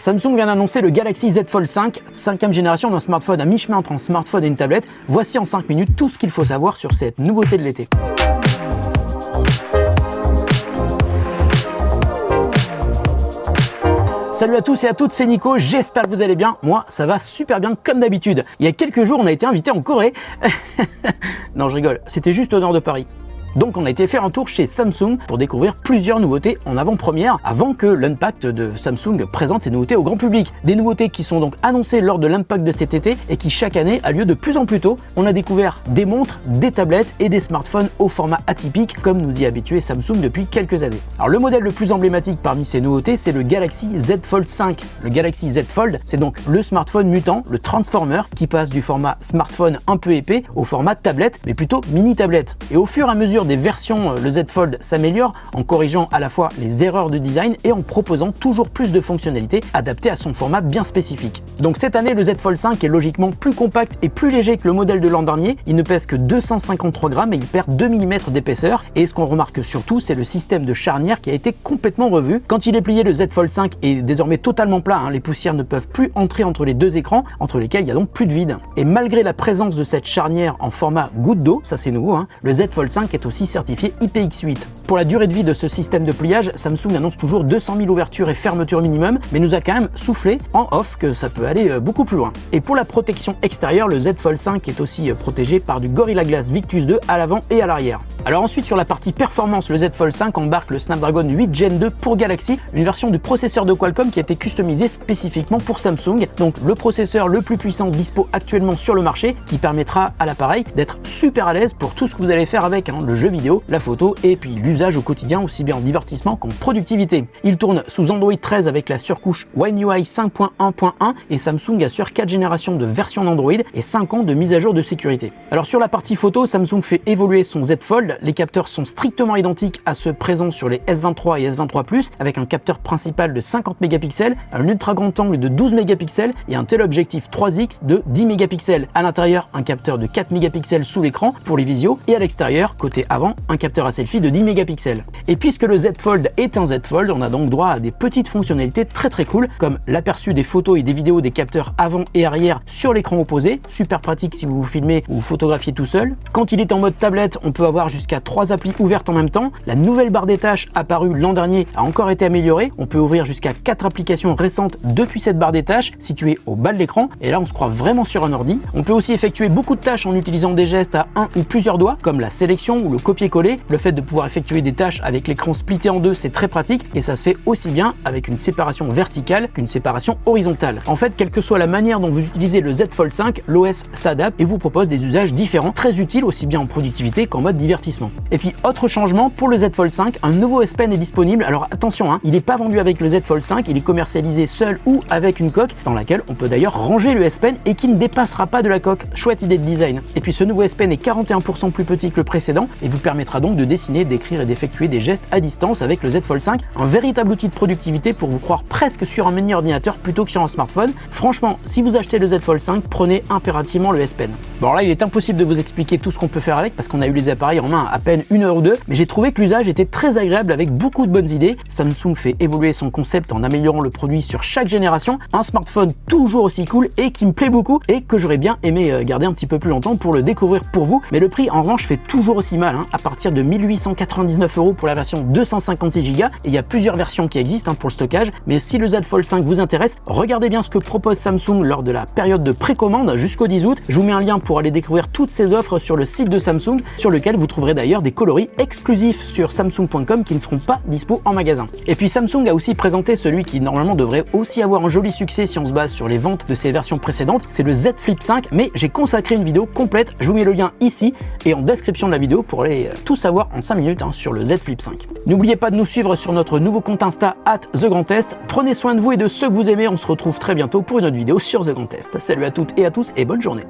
Samsung vient d'annoncer le Galaxy Z Fold 5, 5e génération d'un smartphone à mi-chemin entre un smartphone et une tablette. Voici en 5 minutes tout ce qu'il faut savoir sur cette nouveauté de l'été. Salut à tous et à toutes, c'est Nico, j'espère que vous allez bien. Moi, ça va super bien comme d'habitude. Il y a quelques jours, on a été invité en Corée. Non, je rigole, c'était juste au nord de Paris. Donc on a été faire un tour chez Samsung pour découvrir plusieurs nouveautés en avant-première avant que l'Unpacked de Samsung présente ses nouveautés au grand public. Des nouveautés qui sont donc annoncées lors de l'Unpacked de cet été et qui chaque année a lieu de plus en plus tôt. On a découvert des montres, des tablettes et des smartphones au format atypique comme nous y habituait Samsung depuis quelques années. Alors le modèle le plus emblématique parmi ces nouveautés, c'est le Galaxy Z Fold 5. Le Galaxy Z Fold, c'est donc le smartphone mutant, le Transformer, qui passe du format smartphone un peu épais au format tablette, mais plutôt mini tablette. Et au fur et à mesure des versions, le Z Fold s'améliore en corrigeant à la fois les erreurs de design et en proposant toujours plus de fonctionnalités adaptées à son format bien spécifique. Donc cette année, le Z Fold 5 est logiquement plus compact et plus léger que le modèle de l'an dernier. Il ne pèse que 253 grammes et il perd 2 mm d'épaisseur. Et ce qu'on remarque surtout, c'est le système de charnière qui a été complètement revu. Quand il est plié, le Z Fold 5 est désormais totalement plat. Les poussières ne peuvent plus entrer entre les deux écrans, entre lesquels il n'y a donc plus de vide. Et malgré la présence de cette charnière en format goutte d'eau, ça c'est nouveau, le Z Fold 5 est aussi certifié IPX8. Pour la durée de vie de ce système de pliage, Samsung annonce toujours 200 000 ouvertures et fermetures minimum, mais nous a quand même soufflé en off que ça peut aller beaucoup plus loin. Et pour la protection extérieure, le Z Fold 5 est aussi protégé par du Gorilla Glass Victus 2 à l'avant et à l'arrière. Alors ensuite, sur la partie performance, le Z Fold 5 embarque le Snapdragon 8 Gen 2 pour Galaxy, une version du processeur de Qualcomm qui a été customisée spécifiquement pour Samsung, donc le processeur le plus puissant dispo actuellement sur le marché, qui permettra à l'appareil d'être super à l'aise pour tout ce que vous allez faire avec, le jeu vidéo, la photo et puis l'usage au quotidien, aussi bien en divertissement qu'en productivité. Il tourne sous Android 13 avec la surcouche One UI 5.1.1 et Samsung assure 4 générations de versions d'Android et 5 ans de mise à jour de sécurité. Alors sur la partie photo, Samsung fait évoluer son Z Fold. Les capteurs sont strictement identiques à ceux présents sur les S23 et S23 Plus avec un capteur principal de 50 mégapixels, un ultra grand angle de 12 mégapixels et un téléobjectif 3X de 10 mégapixels. À l'intérieur, un capteur de 4 mégapixels sous l'écran pour les visios et à l'extérieur, côté avant, un capteur à selfie de 10 mégapixels. Et puisque le Z Fold est un Z Fold, on a donc droit à des petites fonctionnalités très cool comme l'aperçu des photos et des vidéos des capteurs avant et arrière sur l'écran opposé, super pratique si vous vous filmez ou photographiez tout seul. Quand il est en mode tablette, on peut avoir jusqu'à 3 applis ouvertes en même temps. La nouvelle barre des tâches apparue l'an dernier a encore été améliorée. On peut ouvrir jusqu'à 4 applications récentes depuis cette barre des tâches située au bas de l'écran. Et là, on se croit vraiment sur un ordi. On peut aussi effectuer beaucoup de tâches en utilisant des gestes à un ou plusieurs doigts, comme la sélection ou le copier-coller. Le fait de pouvoir effectuer des tâches avec l'écran splitté en deux, c'est très pratique et ça se fait aussi bien avec une séparation verticale qu'une séparation horizontale. En fait, quelle que soit la manière dont vous utilisez le Z Fold 5, l'OS s'adapte et vous propose des usages différents, très utiles aussi bien en productivité qu'en mode divertissement. Et puis, autre changement, pour le Z Fold 5, un nouveau S Pen est disponible. Alors attention, il n'est pas vendu avec le Z Fold 5, il est commercialisé seul ou avec une coque dans laquelle on peut d'ailleurs ranger le S Pen et qui ne dépassera pas de la coque. Chouette idée de design. Et puis ce nouveau S Pen est 41% plus petit que le précédent et vous permettra donc de dessiner, d'écrire et d'effectuer des gestes à distance avec le Z Fold 5, un véritable outil de productivité pour vous croire presque sur un mini ordinateur plutôt que sur un smartphone. Franchement, si vous achetez le Z Fold 5, prenez impérativement le S Pen. Bon alors là, il est impossible de vous expliquer tout ce qu'on peut faire avec parce qu'on a eu les appareils en main à peine 1 heure ou 2, mais j'ai trouvé que l'usage était très agréable avec beaucoup de bonnes idées. Samsung fait évoluer son concept en améliorant le produit sur chaque génération, un smartphone toujours aussi cool et qui me plaît beaucoup et que j'aurais bien aimé garder un petit peu plus longtemps pour le découvrir pour vous, mais le prix en revanche fait toujours aussi mal, à partir de 1899 € pour la version 256 Go et il y a plusieurs versions qui existent pour le stockage, mais si le Z Fold 5 vous intéresse, regardez bien ce que propose Samsung lors de la période de précommande jusqu'au 10 août. Je vous mets un lien pour aller découvrir toutes ces offres sur le site de Samsung, sur lequel vous trouverez d'ailleurs des coloris exclusifs sur samsung.com qui ne seront pas dispo en magasin. Et puis Samsung a aussi présenté celui qui normalement devrait aussi avoir un joli succès si on se base sur les ventes de ses versions précédentes, c'est le Z Flip 5, mais j'ai consacré une vidéo complète, je vous mets le lien ici et en description de la vidéo pour aller tout savoir en 5 minutes sur le Z Flip 5. N'oubliez pas de nous suivre sur notre nouveau compte Insta @TheGrandTest. Prenez soin de vous et de ceux que vous aimez, on se retrouve très bientôt pour une autre vidéo sur The Grand Test. Salut à toutes et à tous et bonne journée.